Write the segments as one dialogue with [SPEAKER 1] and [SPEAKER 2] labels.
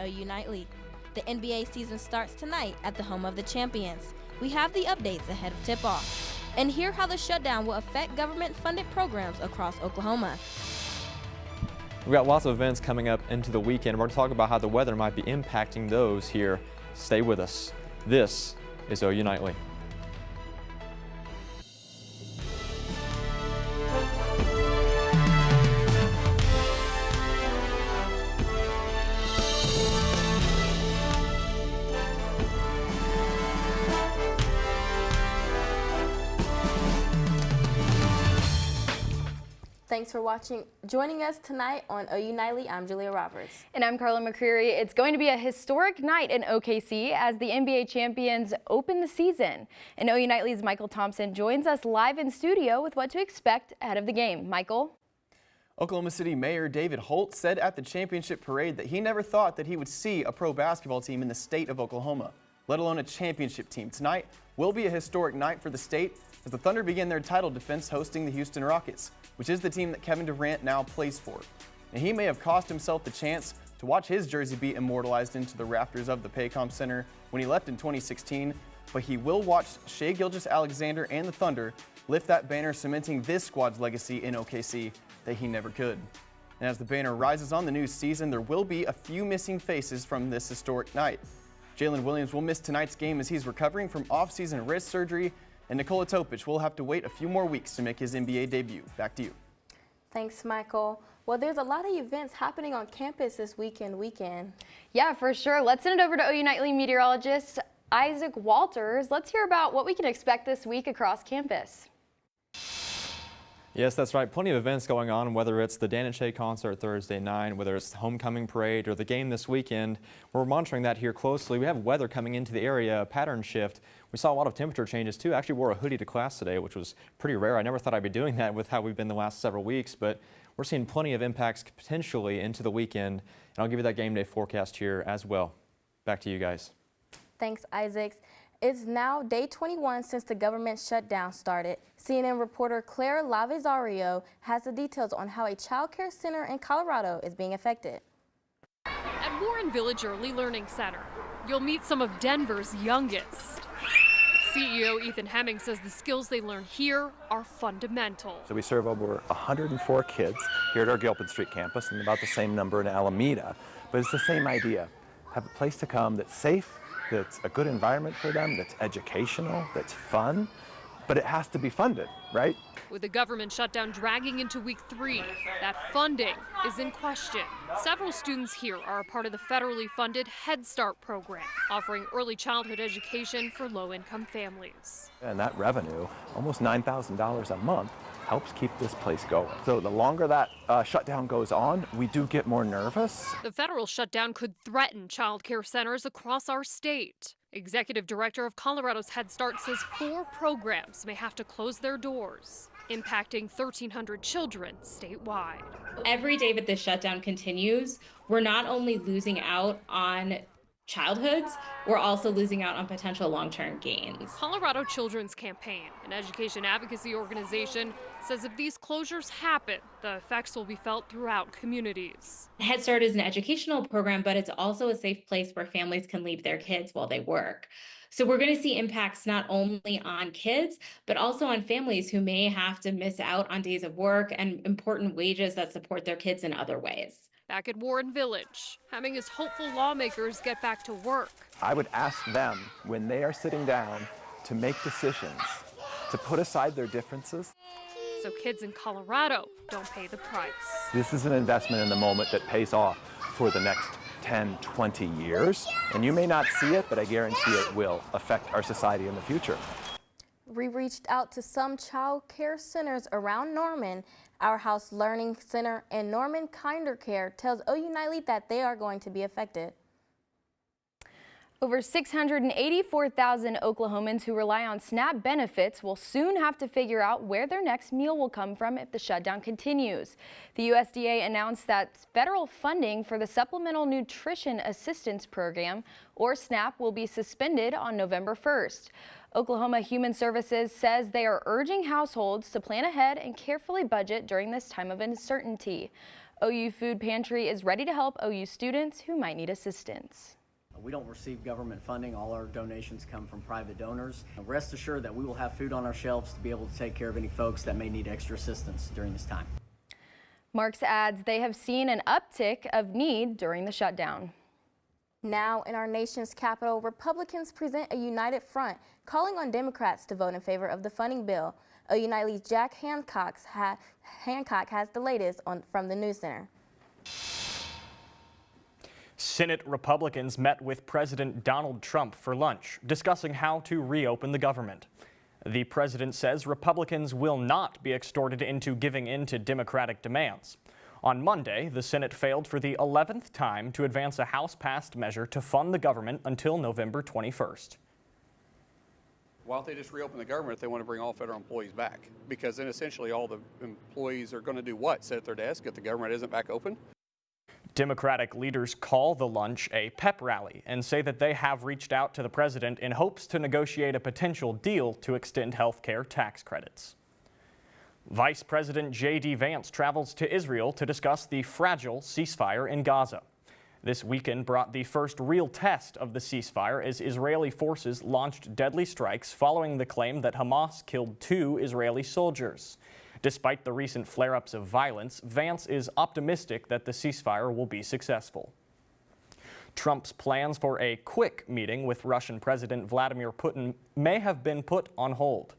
[SPEAKER 1] OU Nightly. The NBA season starts tonight at the home of the champions. We have the updates ahead of tip-off. And hear how the shutdown will affect government-funded programs across Oklahoma.
[SPEAKER 2] We've got lots of events coming up into the weekend. We're going to talk about how the weather might be impacting those here. Stay with us. This is OU Nightly.
[SPEAKER 1] Thanks for watching. Joining us tonight on OU Nightly, I'm Julia Roberts.
[SPEAKER 3] And I'm Carla McCreary. It's going to be a historic night in OKC as the NBA champions open the season. And OU Nightly's Michael Thompson joins us live in studio with what to expect ahead of the game. Michael?
[SPEAKER 4] Oklahoma City Mayor David Holt said at the championship parade that he never thought that he would see a pro basketball team in the state of Oklahoma, let alone a championship team. Tonight will be a historic night for the state as the Thunder begin their title defense hosting the Houston Rockets, which is the team that Kevin Durant now plays for. And he may have cost himself the chance to watch his jersey be immortalized into the rafters of the Paycom Center when he left in 2016, but he will watch Shai Gilgeous-Alexander and the Thunder lift that banner, cementing this squad's legacy in OKC that he never could. And as the banner rises on the new season, there will be a few missing faces from this historic night. Jalen Williams will miss tonight's game as he's recovering from off-season wrist surgery, and Nikola Topic will have to wait a few more weeks to make his NBA debut. Back to you.
[SPEAKER 1] Thanks, Michael. Well, there's a lot of events happening on campus this weekend.
[SPEAKER 3] Yeah, for sure. Let's send it over to OU Nightly meteorologist Isaac Walters. Let's hear about what we can expect this week across campus.
[SPEAKER 2] Yes, that's right. Plenty of events going on, whether it's the Dan and Shay concert Thursday night, whether it's the homecoming parade or the game this weekend. We're monitoring that here closely. We have weather coming into the area, a pattern shift. We saw a lot of temperature changes too. I actually wore a hoodie to class today, which was pretty rare. I never thought I'd be doing that with how we've been the last several weeks, but we're seeing plenty of impacts potentially into the weekend. And I'll give you that game day forecast here as well. Back to you guys.
[SPEAKER 1] Thanks, Isaac. It's now day 21 since the government shutdown started. CNN reporter Claire Lavizario has the details on how a child care center in Colorado is being affected.
[SPEAKER 5] At Warren Village Early Learning Center, you'll meet some of Denver's youngest. CEO Ethan Hemming says the skills they learn here are fundamental.
[SPEAKER 6] So we serve over 104 kids here at our Gilpin Street campus and about the same number in Alameda. But it's the same idea. Have a place to come that's safe, that's a good environment for them, that's educational, that's fun, but it has to be funded, right?
[SPEAKER 5] With the government shutdown dragging into week 3, that funding is in question. Several students here are a part of the federally funded Head Start program, offering early childhood education for low-income families.
[SPEAKER 6] And that revenue, almost $9,000 a month, helps keep this place going. So the longer that shutdown goes on, we do get more nervous.
[SPEAKER 5] The federal shutdown could threaten child care centers across our state. Executive Director of Colorado's Head Start says 4 programs may have to close their doors, impacting 1,300 children statewide.
[SPEAKER 7] Every day that this shutdown continues, we're not only losing out on childhoods, we're also losing out on potential long-term gains.
[SPEAKER 5] Colorado Children's Campaign, an education advocacy organization, says if these closures happen, the effects will be felt throughout communities.
[SPEAKER 7] Head Start is an educational program, but it's also a safe place where families can leave their kids while they work. So we're going to see impacts not only on kids, but also on families who may have to miss out on days of work and important wages that support their kids in other ways.
[SPEAKER 5] Back at Warren Village, Hemming is hopeful lawmakers get back to work.
[SPEAKER 6] I would ask them, when they are sitting down to make decisions, to put aside their differences.
[SPEAKER 5] So kids in Colorado don't pay the price.
[SPEAKER 6] This is an investment in the moment that pays off for the next 10, 20 years. And you may not see it, but I guarantee it will affect our society in the future.
[SPEAKER 1] We reached out to some child care centers around Norman. Our House Learning Center and Norman Kinder Care tells OU Nightly that they are going to be affected.
[SPEAKER 3] Over 684,000 Oklahomans who rely on SNAP benefits will soon have to figure out where their next meal will come from if the shutdown continues. The USDA announced that federal funding for the Supplemental Nutrition Assistance Program, or SNAP, will be suspended on November 1st. Oklahoma Human Services says they are urging households to plan ahead and carefully budget during this time of uncertainty. OU Food Pantry is ready to help OU students who might need assistance.
[SPEAKER 8] We don't receive government funding. All our donations come from private donors. Rest assured that we will have food on our shelves to be able to take care of any folks that may need extra assistance during this time.
[SPEAKER 3] Marks adds they have seen an uptick of need during the shutdown.
[SPEAKER 1] Now in our nation's capital, Republicans present a united front calling on Democrats to vote in favor of the funding bill. OU Nightly's Jack Hancock has the latest from the News Center.
[SPEAKER 9] Senate Republicans met with President Donald Trump for lunch, discussing how to reopen the government. The president says Republicans will not be extorted into giving in to Democratic demands. On Monday, the Senate failed for the 11th time to advance a House-passed measure to fund the government until November 21st.
[SPEAKER 10] Why don't they just reopen the government if they want to bring all federal employees back? Because then essentially all the employees are going to do what? Sit at their desk if the government isn't back open?
[SPEAKER 9] Democratic leaders call the lunch a pep rally and say that they have reached out to the president in hopes to negotiate a potential deal to extend health care tax credits. Vice President J.D. Vance travels to Israel to discuss the fragile ceasefire in Gaza. This weekend brought the first real test of the ceasefire as Israeli forces launched deadly strikes following the claim that Hamas killed 2 Israeli soldiers. Despite the recent flare-ups of violence, Vance is optimistic that the ceasefire will be successful. Trump's plans for a quick meeting with Russian President Vladimir Putin may have been put on hold.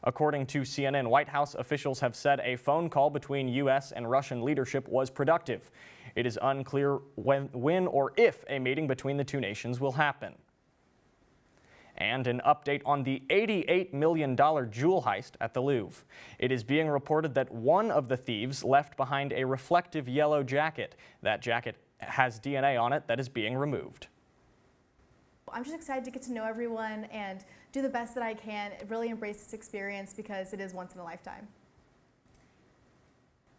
[SPEAKER 9] According to CNN, White House officials have said a phone call between U.S. and Russian leadership was productive. It is unclear when or if a meeting between the two nations will happen. And an update on the $88 million jewel heist at the Louvre. It is being reported that one of the thieves left behind a reflective yellow jacket. That jacket has DNA on it that is being removed.
[SPEAKER 11] I'm just excited to get to know everyone and do the best that I can, really embrace this experience because it is once in a lifetime.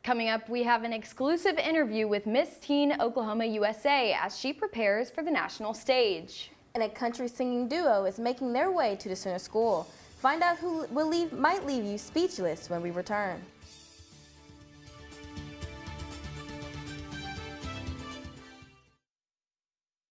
[SPEAKER 3] Coming up, we have an exclusive interview with Miss Teen Oklahoma USA as she prepares for the national stage.
[SPEAKER 1] And a country singing duo is making their way to the center school. Find out who might leave you speechless when we return.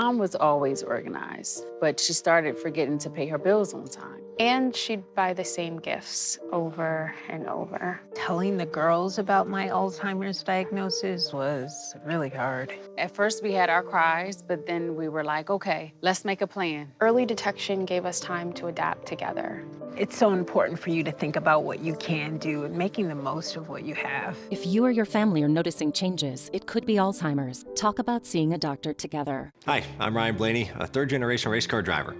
[SPEAKER 12] Mom was always organized, but she started forgetting to pay her bills on time.
[SPEAKER 13] And she'd buy the same gifts over and over.
[SPEAKER 14] Telling the girls about my Alzheimer's diagnosis was really hard.
[SPEAKER 12] At first we had our cries, but then we were like, okay, let's make a plan.
[SPEAKER 13] Early detection gave us time to adapt together.
[SPEAKER 14] It's so important for you to think about what you can do and making the most of what you have.
[SPEAKER 15] If you or your family are noticing changes, it could be Alzheimer's. Talk about seeing a doctor together.
[SPEAKER 16] Hi, I'm Ryan Blaney, a third-generation race car driver.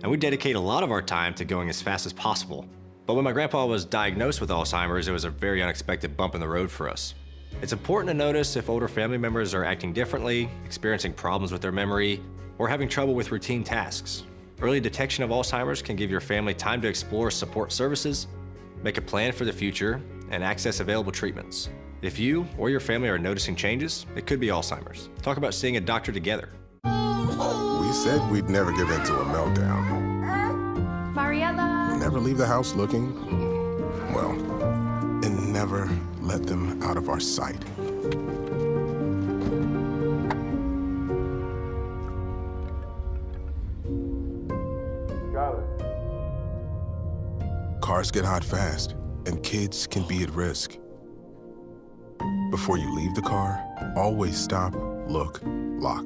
[SPEAKER 16] And we dedicate a lot of our time to going as fast as possible. But when my grandpa was diagnosed with Alzheimer's, it was a very unexpected bump in the road for us. It's important to notice if older family members are acting differently, experiencing problems with their memory, or having trouble with routine tasks. Early detection of Alzheimer's can give your family time to explore support services, make a plan for the future, and access available treatments. If you or your family are noticing changes, it could be Alzheimer's. Talk about seeing a doctor together.
[SPEAKER 17] We said we'd never give in to a meltdown.
[SPEAKER 3] Mariella!
[SPEAKER 17] Never leave the house looking, well, and never let them out of our sight. Cars get hot fast, and kids can be at risk. Before you leave the car, always stop, look, lock.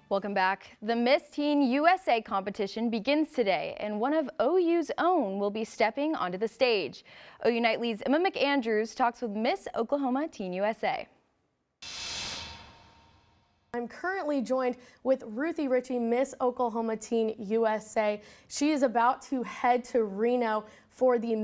[SPEAKER 3] Welcome back. The Miss Teen USA competition begins today, and one of OU's own will be stepping onto the stage. OU Nightly's Emma McAndrews talks with Miss Oklahoma Teen USA.
[SPEAKER 18] I'm currently joined with Ruthie Ritchie, Miss Oklahoma Teen USA. She is about to head to Reno for the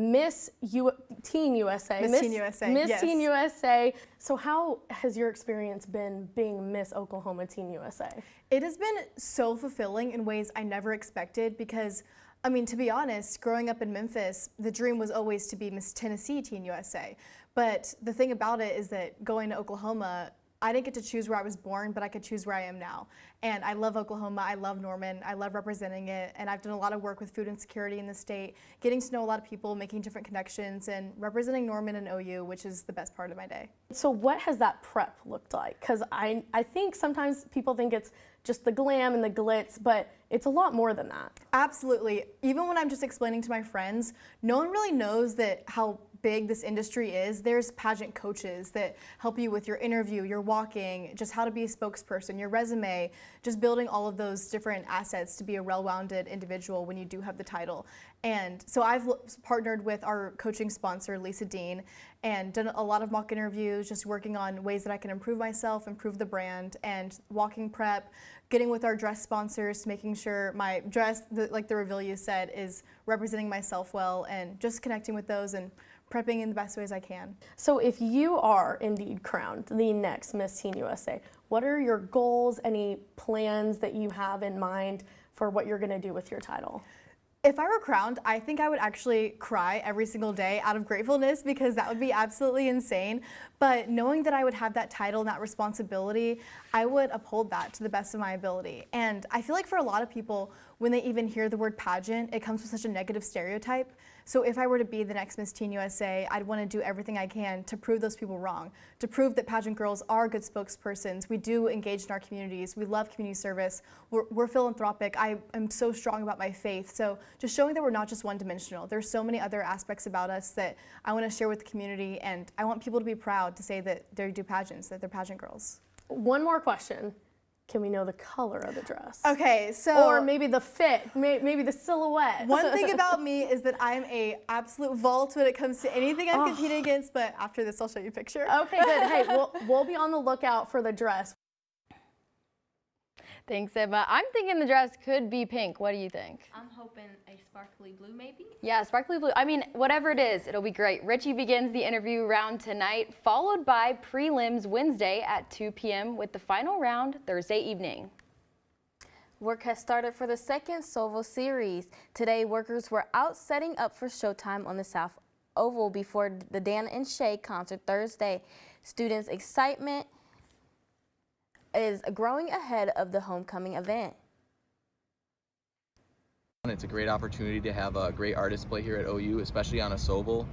[SPEAKER 18] Teen USA.
[SPEAKER 11] Miss Teen USA,
[SPEAKER 18] Miss
[SPEAKER 11] yes.
[SPEAKER 18] Teen USA. So how has your experience been being Miss Oklahoma Teen USA?
[SPEAKER 11] It has been so fulfilling in ways I never expected because, I mean, to be honest, growing up in Memphis, the dream was always to be Miss Tennessee Teen USA. But the thing about it is that going to Oklahoma, I didn't get to choose where I was born, but I could choose where I am now. And I love Oklahoma, I love Norman, I love representing it, and I've done a lot of work with food insecurity in the state, getting to know a lot of people, making different connections, and representing Norman and OU, which is the best part of my day.
[SPEAKER 18] So what has that prep looked like? Because I think sometimes people think it's just the glam and the glitz, but it's a lot more than that.
[SPEAKER 11] Absolutely. Even when I'm just explaining to my friends, no one really knows that how big this industry is. There's pageant coaches that help you with your interview, your walking, just how to be a spokesperson, your resume, just building all of those different assets to be a well-rounded individual when you do have the title. And so I've partnered with our coaching sponsor, Lisa Dean, and done a lot of mock interviews, just working on ways that I can improve myself, improve the brand, and walking prep, getting with our dress sponsors, making sure my dress, like the reveal you said, is representing myself well, and just connecting with those and prepping in the best ways I can.
[SPEAKER 18] So if you are indeed crowned the next Miss Teen USA, what are your goals, any plans that you have in mind for what you're gonna do with your title?
[SPEAKER 11] If I were crowned, I think I would actually cry every single day out of gratefulness because that would be absolutely insane. But knowing that I would have that title and that responsibility, I would uphold that to the best of my ability. And I feel like for a lot of people, when they even hear the word pageant, it comes with such a negative stereotype. So if I were to be the next Miss Teen USA, I'd want to do everything I can to prove those people wrong, to prove that pageant girls are good spokespersons. We do engage in our communities. We love community service. We're philanthropic. I am so strong about my faith. So just showing that we're not just one-dimensional. There's so many other aspects about us that I want to share with the community, and I want people to be proud to say that they do pageants, that they're pageant girls.
[SPEAKER 18] One more question. Can we know the color of the dress?
[SPEAKER 11] Okay, so...
[SPEAKER 18] Or maybe the fit, maybe the silhouette.
[SPEAKER 11] One thing about me is that I'm a absolute vault when it comes to anything I'm competing against, but after this I'll show you a picture.
[SPEAKER 18] Okay, good. Hey, we'll be on the lookout for the dress.
[SPEAKER 3] Thanks, Emma. I'm thinking the dress could be pink. What do you think?
[SPEAKER 1] I'm hoping a sparkly blue, maybe?
[SPEAKER 3] Yeah, sparkly blue. I mean, whatever it is, it'll be great. Richie begins the interview round tonight, followed by prelims Wednesday at 2 p.m. with the final round Thursday evening.
[SPEAKER 1] Work has started for the second Sovo series. Today, workers were out setting up for showtime on the South Oval before the Dan and Shay concert Thursday. Students' excitement is growing ahead of the homecoming event.
[SPEAKER 19] It's a great opportunity to have a great artist play here at OU, especially on a Soval.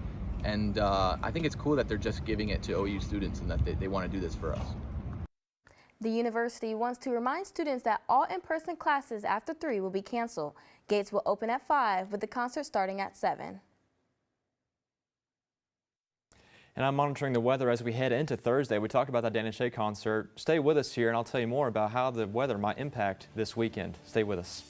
[SPEAKER 19] And I think it's cool that they're just giving it to OU students and that they want to do this for us.
[SPEAKER 1] The university wants to remind students that all in-person classes after 3 will be canceled. Gates will open at 5 with the concert starting at 7.
[SPEAKER 2] And I'm monitoring the weather as we head into Thursday. We talked about that Dan and Shay concert. Stay with us here and I'll tell you more about how the weather might impact this weekend. Stay with us.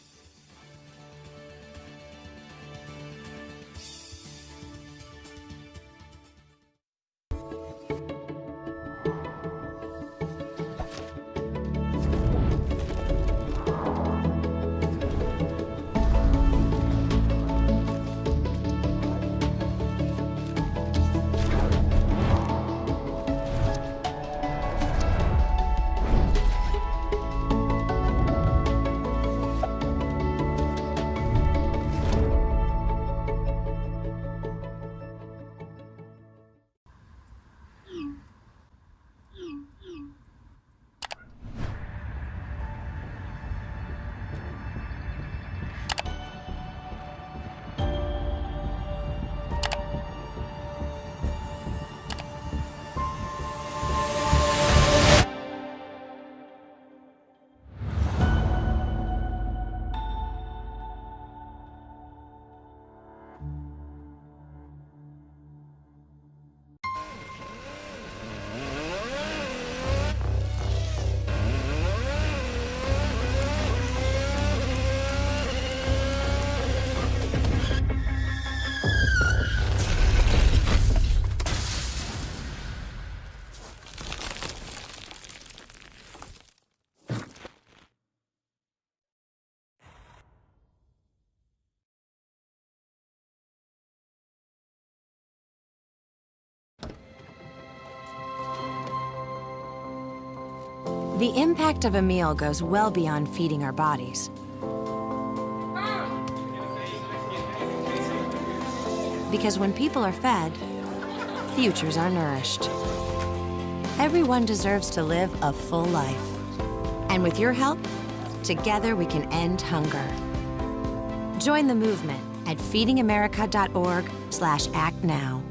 [SPEAKER 20] The impact of a meal goes well beyond feeding our bodies. Because when people are fed, futures are nourished. Everyone deserves to live a full life. And with your help, together we can end hunger. Join the movement at feedingamerica.org/actnow.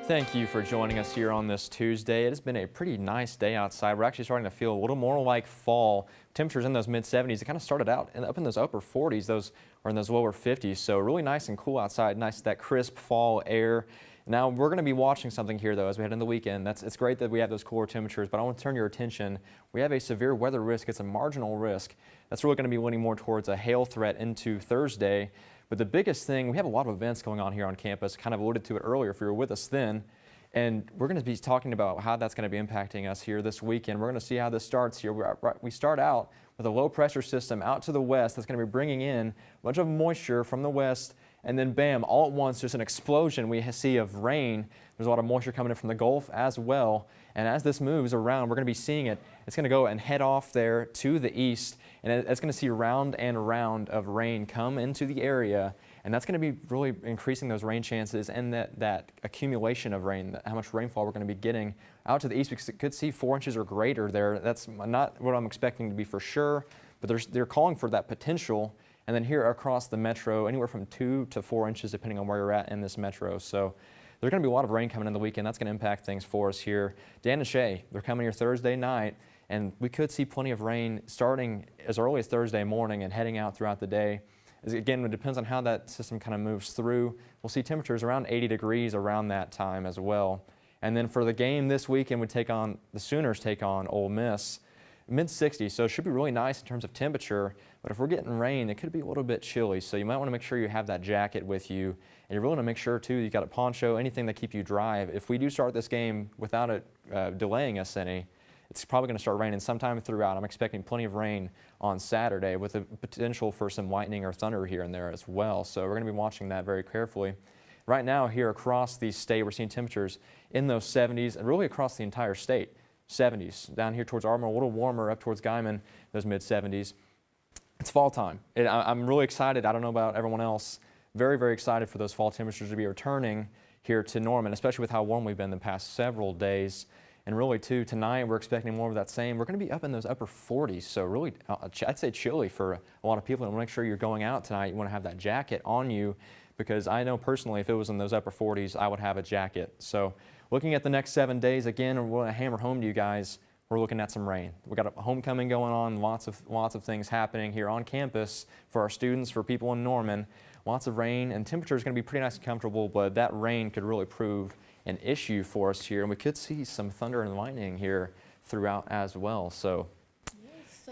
[SPEAKER 2] Thank you for joining us here on this Tuesday. It has been a pretty nice day outside. We're actually starting to feel a little more like fall. Temperatures in those mid-70s. It kind of started out up in those upper 40s, or in those lower 50s. So really nice and cool outside. Nice, that crisp fall air. Now we're going to be watching something here though as we head into the weekend. It's great that we have those cooler temperatures, but I want to turn your attention. We have a severe weather risk. It's a marginal risk. That's really going to be leaning more towards a hail threat into Thursday. But the biggest thing, we have a lot of events going on here on campus. Kind of alluded to it earlier if you were with us then. And we're going to be talking about how that's going to be impacting us here this weekend. We're going to see how this starts here. We start out with a low pressure system out to the west that's going to be bringing in a bunch of moisture from the west. And then bam, all at once, there's an explosion we see of rain. There's a lot of moisture coming in from the Gulf as well. And as this moves around, we're going to be seeing it. It's going to go and head off there to the east. And it's going to see round and round of rain come into the area. And that's going to be really increasing those rain chances and that accumulation of rain, how much rainfall we're going to be getting out to the east. We could see 4 inches or greater there. That's not what I'm expecting to be for sure, but they're calling for that potential. And then here across the metro, anywhere from 2 to 4 inches, depending on where you're at in this metro. So there's going to be a lot of rain coming in the weekend. That's going to impact things for us here. Dan and Shay, they're coming here Thursday night, and we could see plenty of rain starting as early as Thursday morning and heading out throughout the day. Again, it depends on how that system kind of moves through. We'll see temperatures around 80 degrees around that time as well. And then for the game this weekend, the Sooners take on Ole Miss. Mid-60s, so it should be really nice in terms of temperature, but if we're getting rain, it could be a little bit chilly, so you might want to make sure you have that jacket with you, and you really want to make sure too you got a poncho, anything that keep you dry. If we do start this game without it delaying us any, it's probably going to start raining sometime throughout. I'm expecting plenty of rain on Saturday with the potential for some lightning or thunder here and there as well, so we're going to be watching that very carefully. Right now here across the state, we're seeing temperatures in those 70s and really across the entire state. 70s. Down here towards Ardmore, a little warmer, up towards Guyman, those mid-70s. It's fall time. I'm really excited. I don't know about everyone else. Very, very excited for those fall temperatures to be returning here to Norman, especially with how warm we've been the past several days. And really, too, tonight we're expecting more of that same. We're going to be up in those upper 40s, so really, I'd say chilly for a lot of people. And make sure you're going out tonight. You want to have that jacket on you, because I know personally if it was in those upper 40s, I would have a jacket. So looking at the next 7 days, again, we're going to hammer home to you guys, we're looking at some rain. We've got a homecoming going on, lots of things happening here on campus for our students, for people in Norman. Lots of rain, and temperature is going to be pretty nice and comfortable, but that rain could really prove an issue for us here, and we could see some thunder and lightning here throughout as well. So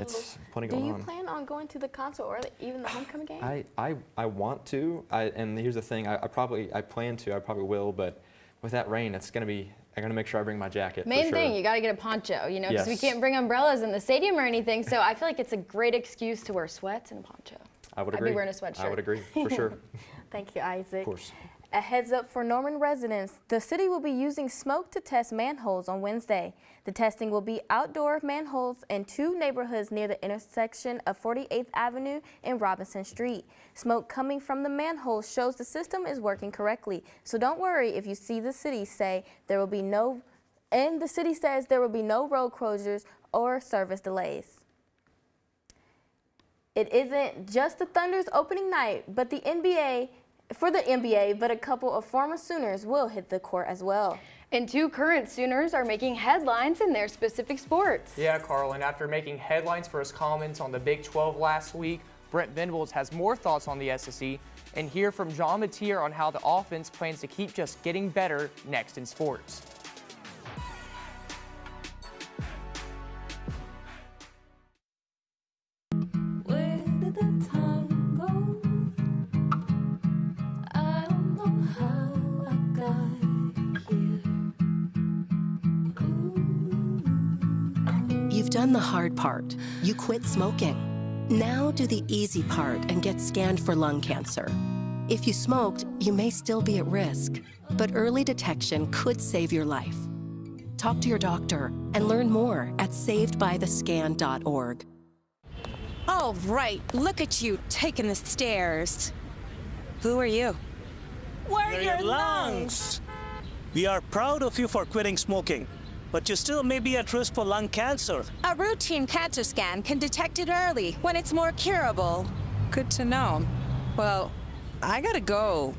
[SPEAKER 2] it's plenty going on.
[SPEAKER 1] Do you plan on going to the concert or even the homecoming game?
[SPEAKER 2] I want to, and here's the thing, I probably will, but with that rain, it's going to be, I'm going to make sure I bring my jacket.
[SPEAKER 3] Main
[SPEAKER 2] for sure.
[SPEAKER 3] thing, you got to get a poncho, you know, because we
[SPEAKER 2] Yes.
[SPEAKER 3] can't bring umbrellas in the stadium or anything, so I feel like it's a great excuse to wear sweats and a poncho.
[SPEAKER 2] I would agree.
[SPEAKER 3] I'd be wearing a sweatshirt.
[SPEAKER 2] I would agree, for sure.
[SPEAKER 1] Thank you, Isaac.
[SPEAKER 2] Of course.
[SPEAKER 1] A heads up for Norman residents, the city will be using smoke to test manholes on Wednesday. The testing will be outdoor manholes in 2 neighborhoods near the intersection of 48th Avenue and Robinson Street. Smoke coming from the manholes shows the system is working correctly. So don't worry if you see the city say there will be no, and the city says there will be no road closures or service delays. It isn't just the Thunder's opening night, but the NBA, but a couple of former Sooners will hit the court as well.
[SPEAKER 3] And 2 current Sooners are making headlines in their specific sports.
[SPEAKER 21] Yeah, Carl, and after making headlines for his comments on the Big 12 last week, Brent Venables has more thoughts on the SEC, and hear from John Mateer on how the offense plans to keep just getting better next in sports.
[SPEAKER 22] You've done the hard part. You quit smoking. Now do the easy part and get scanned for lung cancer. If you smoked, you may still be at risk, but early detection could save your life. talk to your doctor, and learn more at savedbythescan.org.
[SPEAKER 4] Oh, right. Look at you taking the stairs. Who are you?
[SPEAKER 7] We're your lungs. We are proud of you for quitting smoking, but you still may be at risk for lung cancer.
[SPEAKER 4] A routine cancer scan can detect it early when it's more curable. Good to know. Well, I gotta go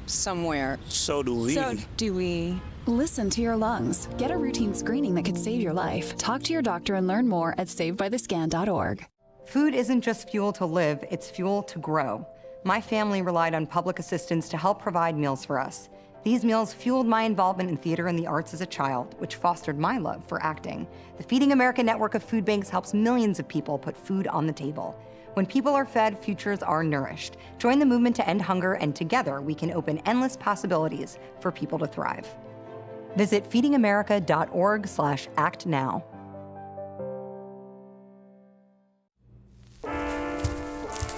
[SPEAKER 4] somewhere.
[SPEAKER 7] So do we.
[SPEAKER 4] So do we.
[SPEAKER 23] Listen to your lungs. Get a routine screening that could save your life. Talk to your doctor and learn more at savedbythescan.org.
[SPEAKER 24] Food isn't just fuel to live, it's fuel to grow. My family relied on public assistance to help provide meals for us. These meals fueled my involvement in theater and the arts as a child, which fostered my love for acting. The Feeding America network of food banks helps millions of people put food on the table. When people are fed, futures are nourished. Join the movement to end hunger, and together we can open endless possibilities for people to thrive. Visit feedingamerica.org/actnow.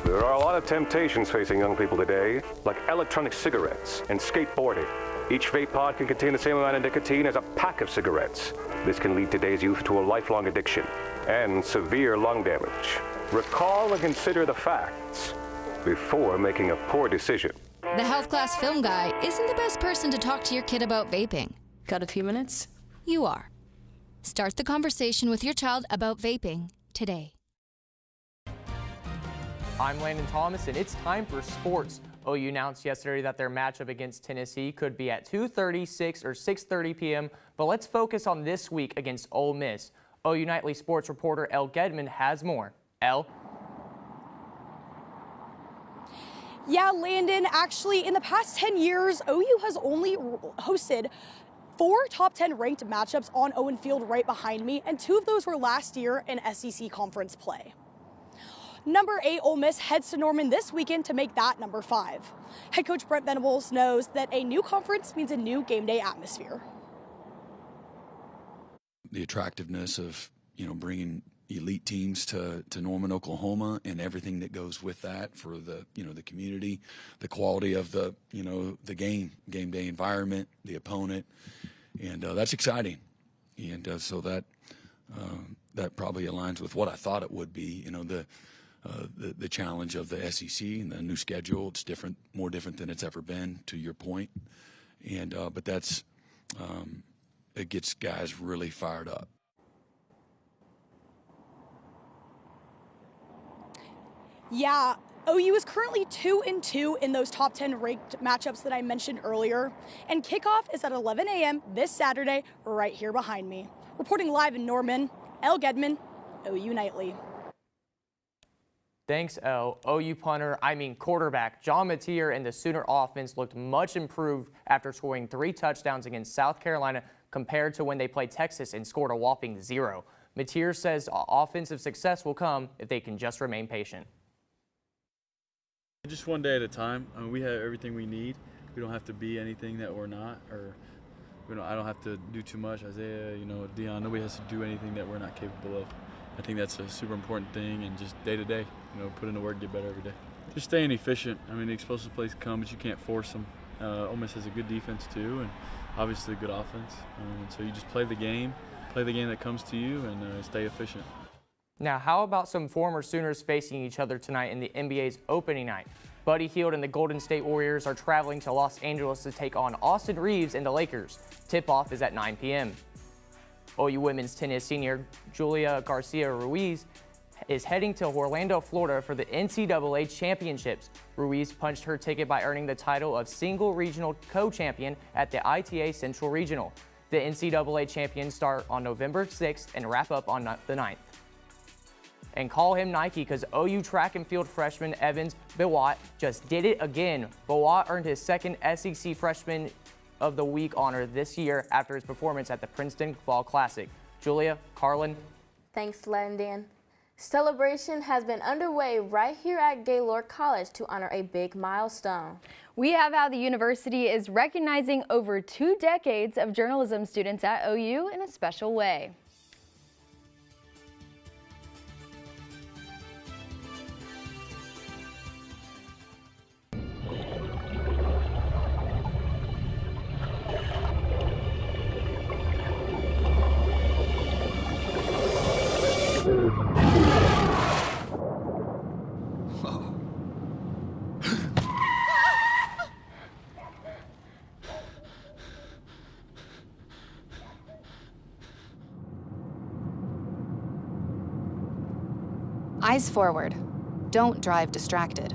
[SPEAKER 25] There are a lot of temptations facing young people today, like electronic cigarettes and skateboarding. Each vape pod can contain the same amount of nicotine as a pack of cigarettes. This can lead today's youth to a lifelong addiction and severe lung damage. Recall and consider the facts before making a poor decision.
[SPEAKER 26] The health class film guy isn't the best person to talk to your kid about vaping.
[SPEAKER 4] Got a few minutes?
[SPEAKER 26] You are. Start the conversation with your child about vaping today.
[SPEAKER 21] I'm Landon Thomas, and it's time for sports. OU announced yesterday that their matchup against Tennessee could be at 2:30, 6, or 6:30 p.m., but let's focus on this week against Ole Miss. OU Nightly sports reporter Elle Gedman has more. Elle?
[SPEAKER 27] Yeah, Landon, actually, in the past 10 years, OU has only hosted 4 top 10 ranked matchups on Owen Field right behind me, and 2 of those were last year in SEC conference play. Number 8 Ole Miss heads to Norman this weekend to make that number 5. Head coach Brent Venables knows that a new conference means a new game day atmosphere.
[SPEAKER 28] The attractiveness of, bringing elite teams to Norman, Oklahoma, and everything that goes with that for the, the community, the quality of the, the game day environment, the opponent, and that's exciting. And so that probably aligns with what I thought it would be, the challenge of the SEC and the new schedule. It's different, more different than it's ever been, to your point. And but that's it gets guys really fired up.
[SPEAKER 27] Yeah, OU is currently 2-2 in those top 10 ranked matchups that I mentioned earlier. And kickoff is at 11 a.m. this Saturday, right here behind me. Reporting live in Norman, Elle Gedman, OU Nightly.
[SPEAKER 21] Thanks, Elle. OU quarterback John Mateer and the Sooner offense looked much improved after scoring 3 touchdowns against South Carolina compared to when they played Texas and scored a whopping 0. Mateer says offensive success will come if they can just remain patient.
[SPEAKER 29] Just one day at a time. I mean, we have everything we need. We don't have to be anything that we're not, or I don't have to do too much. Isaiah, Deion, nobody has to do anything that we're not capable of. I think that's a super important thing, and just day to day, put in the work, get better every day. Just staying efficient. I mean, the explosive plays come, but you can't force them. Ole Miss has a good defense too, and obviously a good offense. And so you just play the game that comes to you, and stay efficient.
[SPEAKER 21] Now, how about some former Sooners facing each other tonight in the NBA's opening night? Buddy Hield and the Golden State Warriors are traveling to Los Angeles to take on Austin Reeves and the Lakers. Tip-off is at 9 p.m. OU women's tennis senior Julia Garcia-Ruiz is heading to Orlando, Florida for the NCAA Championships. Ruiz punched her ticket by earning the title of single regional co-champion at the ITA Central Regional. The NCAA champions start on November 6th and wrap up on the 9th. And call him Nike because OU track and field freshman Evans Bewat just did it again. Bewat earned his second SEC Freshman of the Week honor this year after his performance at the Princeton Fall Classic. Julia, Carlin.
[SPEAKER 1] Thanks, Landon. Celebration has been underway right here at Gaylord College to honor a big milestone.
[SPEAKER 3] We have how the university is recognizing over 2 decades of journalism students at OU in a special way.
[SPEAKER 22] Eyes forward. Don't drive distracted.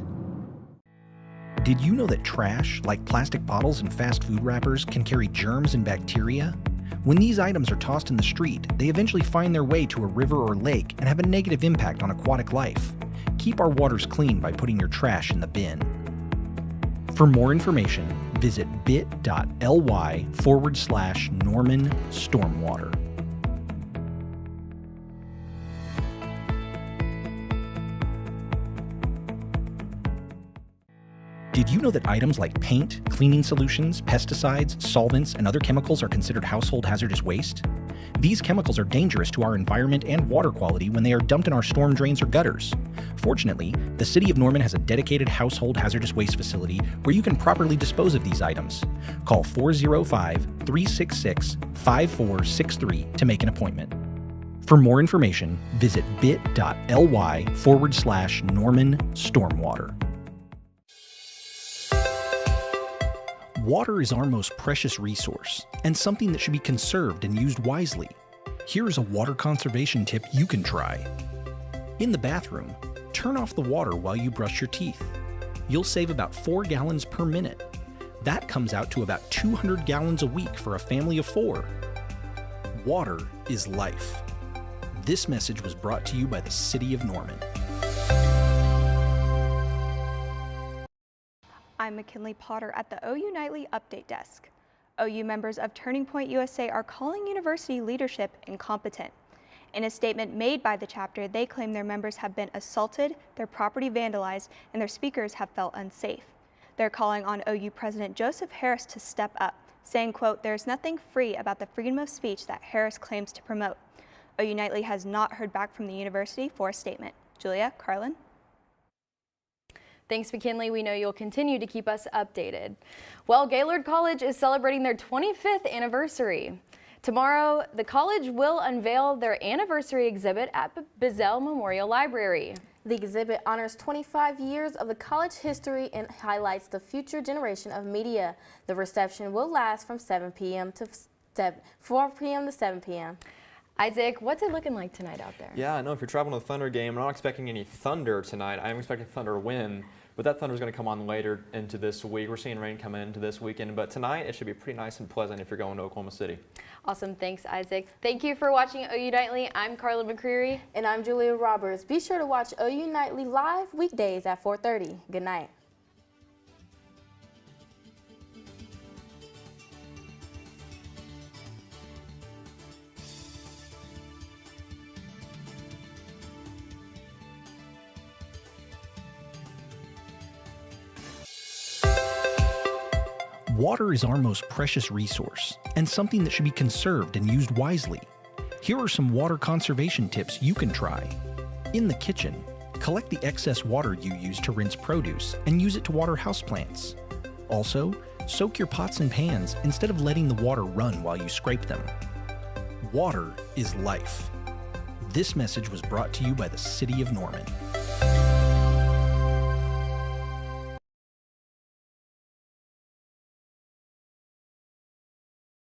[SPEAKER 5] Did you know that trash, like plastic bottles and fast food wrappers, can carry germs and bacteria? When these items are tossed in the street, they eventually find their way to a river or lake and have a negative impact on aquatic life. Keep our waters clean by putting your trash in the bin. For more information, visit bit.ly/Norman Stormwater. Did you know that items like paint, cleaning solutions, pesticides, solvents, and other chemicals are considered household hazardous waste? These chemicals are dangerous to our environment and water quality when they are dumped in our storm drains or gutters. Fortunately, the City of Norman has a dedicated household hazardous waste facility where you can properly dispose of these items. Call 405-366-5463 to make an appointment. For more information, visit bit.ly/Norman Stormwater. Water is our most precious resource and something that should be conserved and used wisely. Here is a water conservation tip you can try. In the bathroom, turn off the water while you brush your teeth. You'll save about 4 gallons per minute. That comes out to about 200 gallons a week for a family of 4. Water is life. This message was brought to you by the City of Norman.
[SPEAKER 6] I'm McKinley Potter at the OU Nightly Update Desk. OU members of Turning Point USA are calling university leadership incompetent. In a statement made by the chapter, they claim their members have been assaulted, their property vandalized, and their speakers have felt unsafe. They're calling on OU President Joseph Harris to step up, saying, quote, "There's nothing free about the freedom of speech that Harris claims to promote." OU Nightly has not heard back from the university for a statement. Julia, Carlin.
[SPEAKER 3] Thanks, McKinley. We know you'll continue to keep us updated. Well, Gaylord College is celebrating their 25th anniversary. Tomorrow, the college will unveil their anniversary exhibit at Bizzell Memorial Library.
[SPEAKER 1] The exhibit honors 25 years of the college history and highlights the future generation of media. The reception will last from 4 p.m. to 7 p.m.
[SPEAKER 3] Isaac, what's it looking like tonight out there?
[SPEAKER 2] Yeah, I know if you're traveling to the Thunder game, I'm not expecting any thunder tonight. I'm expecting Thunder to win, but that thunder is going to come on later into this week. We're seeing rain coming into this weekend, but tonight it should be pretty nice and pleasant if you're going to Oklahoma City.
[SPEAKER 3] Awesome. Thanks, Isaac. Thank you for watching OU Nightly. I'm Carla McCreary.
[SPEAKER 1] And I'm Julia Roberts. Be sure to watch OU Nightly live weekdays at 4:30. Good night.
[SPEAKER 5] Water is our most precious resource and something that should be conserved and used wisely. Here are some water conservation tips you can try. In the kitchen, collect the excess water you use to rinse produce and use it to water houseplants. Also, soak your pots and pans instead of letting the water run while you scrape them. Water is life. This message was brought to you by the City of Norman.